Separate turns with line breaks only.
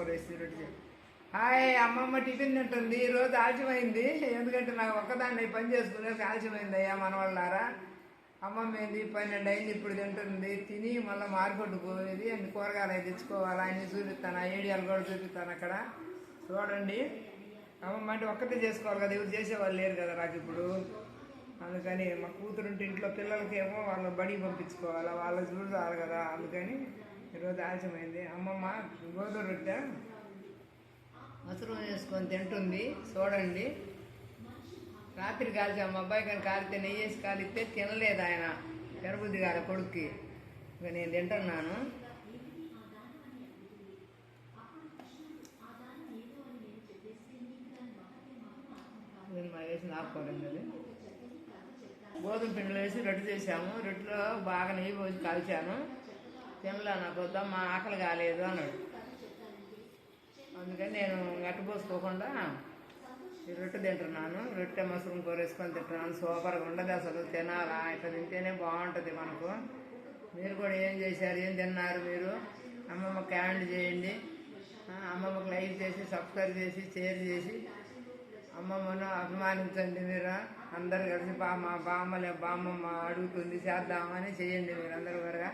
కూర వేసి రొట్టె. హాయ్, అమ్మమ్మ టిఫిన్ తింటుంది. ఈరోజు ఆలస్యమైంది, ఎందుకంటే నాకు ఒక్కదాన్ని పని చేసుకునేసి ఆలస్యమైంది అయ్యా మనవాళ్ళారా. అమ్మమ్మ ఏంది 12 అయింది, ఇప్పుడు తింటుంది. తిని మళ్ళీ మార్కెట్ పోయేది, అన్ని కూరగాయలు అవి తెచ్చుకోవాలి. అన్ని చూపిస్తాను, ఆ ఏడియాలు కూడా చూపిస్తాను అక్కడ చూడండి. అమ్మమ్మ అంటే ఒక్కటే చేసుకోవాలి కదా, ఎవరు చేసేవాళ్ళు లేరు కదా నాకు ఇప్పుడు. అందుకని మా కూతురుంటే ఇంట్లో పిల్లలకేమో వాళ్ళ బడికి పంపించుకోవాలి, వాళ్ళకి చూడాలి కదా. అందుకని ఈరోజు ఆలస్యమైంది. అమ్మమ్మ గోధుమ రొట్టె మసరం వేసుకొని తింటుంది చూడండి. రాత్రి కాల్చి మా అబ్బాయి కానీ కాలితే నెయ్యి వేసి కాలిస్తే తినలేదు ఆయన, తినబుద్ధి కాలే కొడుక్కి. ఇక నేను తింటున్నాను. వేసి ఆపుకోవడం అది గోధుమ పిండిలో వేసి రొట్టె చేసాము. రొట్టెలో బాగా నెయ్యి పోసి కాల్చాను. తినలే, నాకు వద్దాం మా ఆకలి కాలేదు అన్నాడు. అందుకని నేను గట్ట పోసుకోకుండా ఈ రొట్టె తింటున్నాను. రొట్టె మసరం కూర వేసుకొని తింటున్నాను. సూపర్గా ఉండదు అసలు, తినాలా, ఇట్లా తింటేనే బాగుంటుంది మనకు. మీరు కూడా ఏం చేశారు, ఏం తిన్నారు మీరు? అమ్మమ్మ కామెంట్ చేయండి, అమ్మమ్మకు లైక్ చేసి సబ్స్క్రైబ్ చేసి షేర్ చేసి అమ్మమ్మను అభిమానించండి. మీరు అందరు కలిసి మా బామ్మమ్మ అడుగుతుంది చేద్దామని చేయండి మీరు అందరూ త్వరగా.